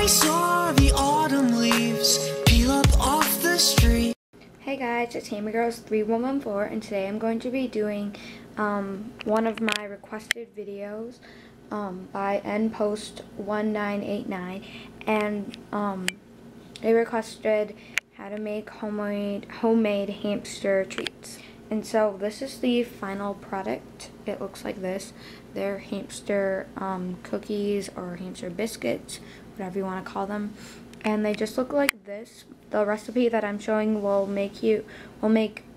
I saw the autumn leaves peel up off the street. Hey guys, it's HammerGirls3114 and today I'm going to be doing one of my requested videos by npost1989, and they requested how to make homemade hamster treats. And so this is the final product. It looks like this. They're hamster cookies or hamster biscuits, whatever you want to call them. And they just look like this. The recipe that I'm showing will make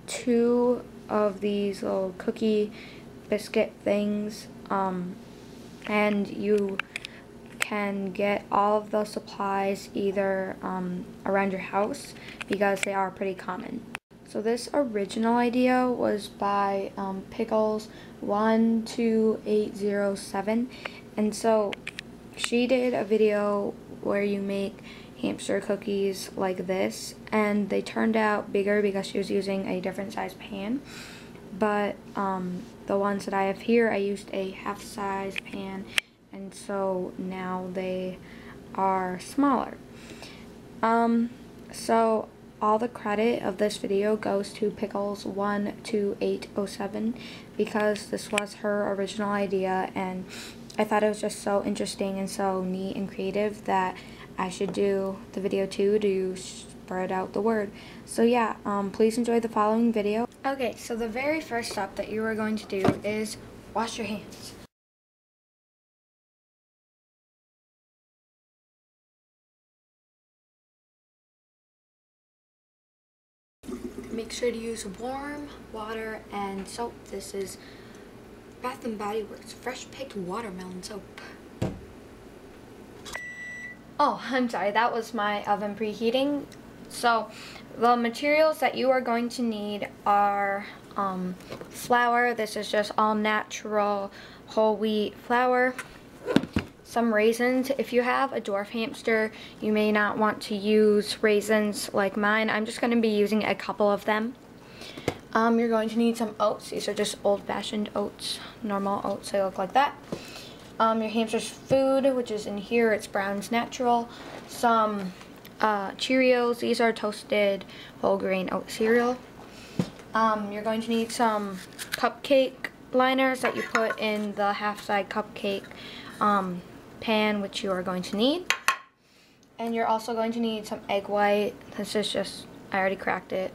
2 of these little cookie biscuit things. And you can get all of the supplies either around your house because they are pretty common. So this original idea was by Pickles12807, and so she did a video where you make hamster cookies like this, and they turned out bigger because she was using a different size pan. But the ones that I have here, I used a half-size pan, and so now they are smaller. So all the credit of this video goes to Pickles12807 because this was her original idea, and I thought it was just so interesting and so neat and creative that I should do the video too to spread out the word. So yeah, please enjoy the following video. Okay, so the very first step that you are going to do is wash your hands. Make sure to use warm water and soap. This is Bath & Body Works Fresh Picked Watermelon Soap. Oh, I'm sorry, that was my oven preheating. So the materials that you are going to need are flour. This is just all natural whole wheat flour. Some raisins. If you have a dwarf hamster, you may not want to use raisins like mine. I'm just going to be using a couple of them. You're going to need some oats. These are just old-fashioned oats, normal oats. They look like that. Your hamster's food, which is in here. It's Brown's Natural. Some Cherrios. These are toasted whole grain oat cereal. You're going to need some cupcake liners that you put in the half-side cupcake pan, which you are going to need. And you're also going to need some egg white. This is just, I already cracked it.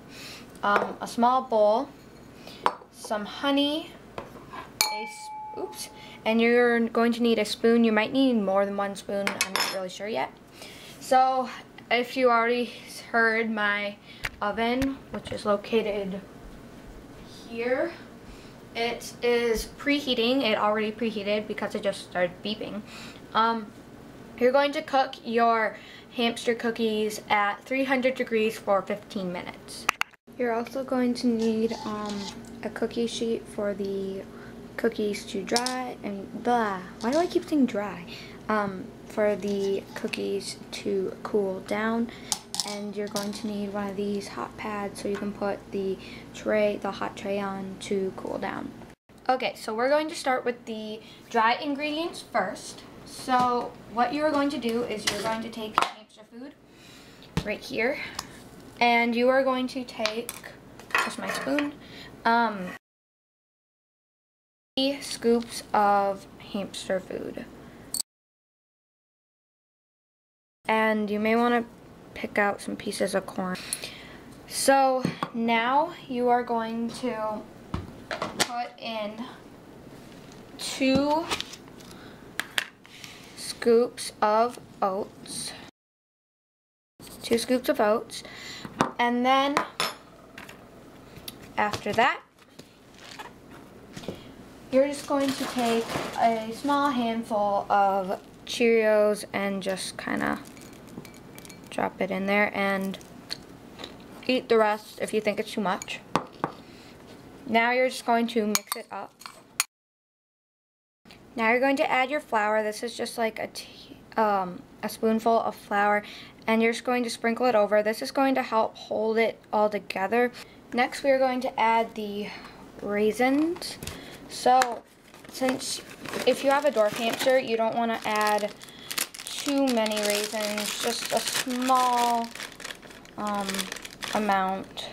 A small bowl, some honey, and you're going to need a spoon. You might need more than 1 spoon. I'm not really sure yet. So if you already heard my oven, which is located here, it is preheating. It already preheated because it just started beeping. You're going to cook your hamster cookies at 300 degrees for 15 minutes. You're also going to need a cookie sheet for the cookies to dry, and blah, why do I keep saying dry? For the cookies to cool down. And you're going to need one of these hot pads so you can put the hot tray on to cool down. Okay, so we're going to start with the dry ingredients first. So what you're going to do is you're going to take hamster food right here, and you are going to take, just my spoon, 3 scoops of hamster food. And you may want to pick out some pieces of corn. So now you are going to put in 2 scoops of oats. 2 scoops of oats. And then after that, you're just going to take a small handful of Cherrios and just kind of drop it in there and eat the rest if you think it's too much. Now you're just going to mix it up. Now you're going to add your flour. This is just like a spoonful of flour, and you're just going to sprinkle it over. This is going to help hold it all together. Next we are going to add the raisins. So since if you have a dwarf hamster, you don't want to add too many raisins, just a small amount.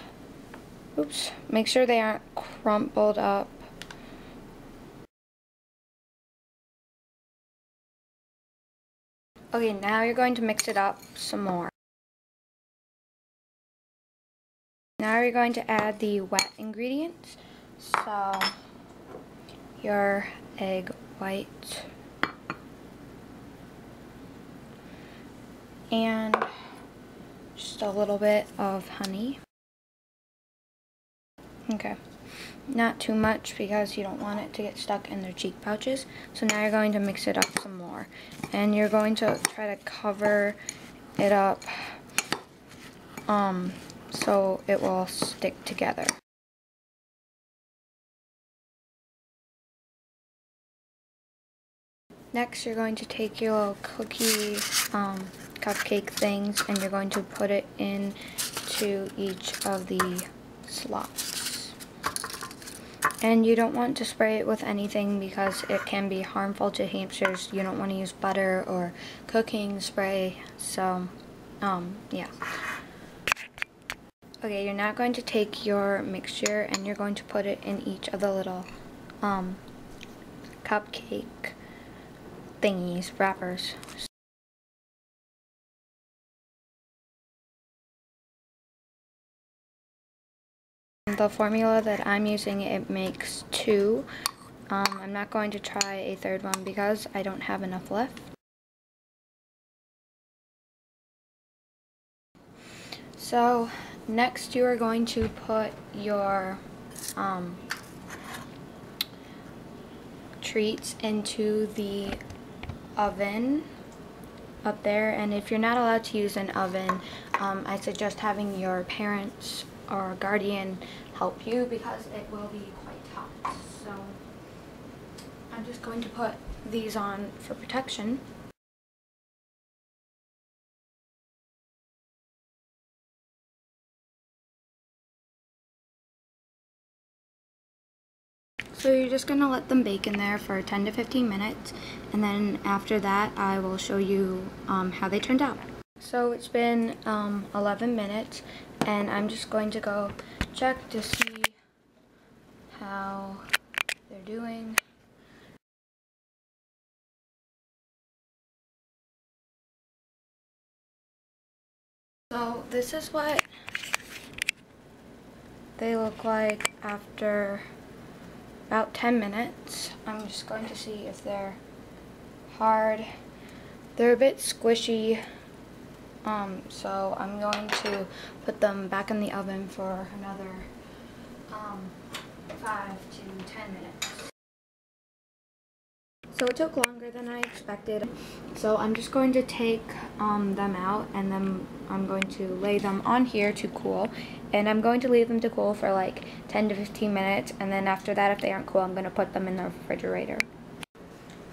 Oops, make sure they aren't crumpled up. Okay, now you're going to mix it up some more. Now you're going to add the wet ingredients. So, your egg white and just a little bit of honey. Okay, not too much because you don't want it to get stuck in their cheek pouches. So now you're going to mix it up some more, and you're going to try to cover it up so it will stick together. Next, you're going to take your little cookie cupcake things, and you're going to put it into each of the slots. And you don't want to spray it with anything because it can be harmful to hamsters. You don't want to use butter or cooking spray, so yeah. Okay, you're now going to take your mixture and you're going to put it in each of the little cupcake thingies, wrappers. The formula that I'm using, it makes 2. I'm not going to try a third one because I don't have enough left. So next you are going to put your treats into the oven up there, and if you're not allowed to use an oven, I suggest having your parents or guardian help you because it will be quite hot. So I'm just going to put these on for protection. So you're just going to let them bake in there for 10 to 15 minutes, and then after that I will show you how they turned out. So it's been 11 minutes, and I'm just going to go check to see how they're doing. So this is what they look like after about 10 minutes. I'm just going to see if they're hard. They're a bit squishy, so I'm going to put them back in the oven for another 5 to 10 minutes. So it took longer than I expected. So I'm just going to take them out, and then I'm going to lay them on here to cool. And I'm going to leave them to cool for like 10 to 15 minutes. And then after that, if they aren't cool, I'm going to put them in the refrigerator.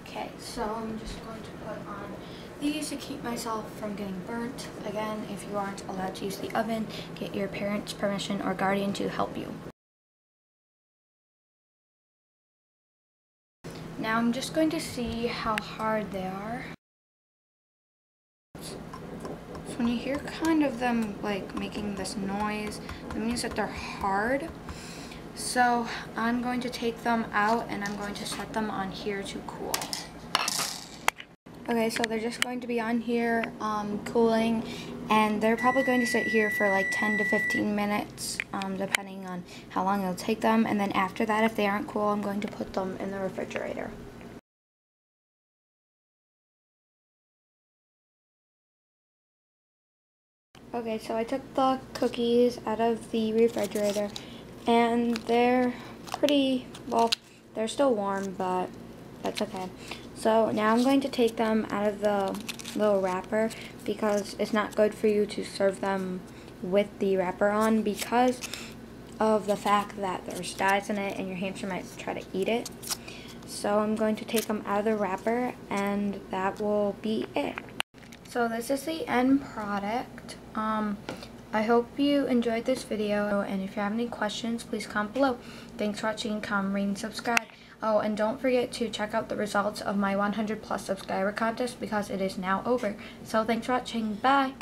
Okay, so I'm just going to put on these to keep myself from getting burnt. Again, if you aren't allowed to use the oven, get your parents' permission or guardian to help you. Now I'm just going to see how hard they are. So when you hear kind of them like making this noise, that means that they're hard. So I'm going to take them out and I'm going to set them on here to cool. Okay, so they're just going to be on here cooling, and they're probably going to sit here for like 10 to 15 minutes, depending on how long it'll take them. And then after that, if they aren't cool, I'm going to put them in the refrigerator. Okay, so I took the cookies out of the refrigerator, and they're pretty, well, they're still warm, but that's okay. So now I'm going to take them out of the little wrapper because it's not good for you to serve them with the wrapper on because of the fact that there's dyes in it and your hamster might try to eat it. So I'm going to take them out of the wrapper, and that will be it. So this is the end product. I hope you enjoyed this video, and if you have any questions, please comment below. Thanks for watching, comment, rate, and subscribe. Oh, and don't forget to check out the results of my 100+ subscriber contest because it is now over. So thanks for watching. Bye!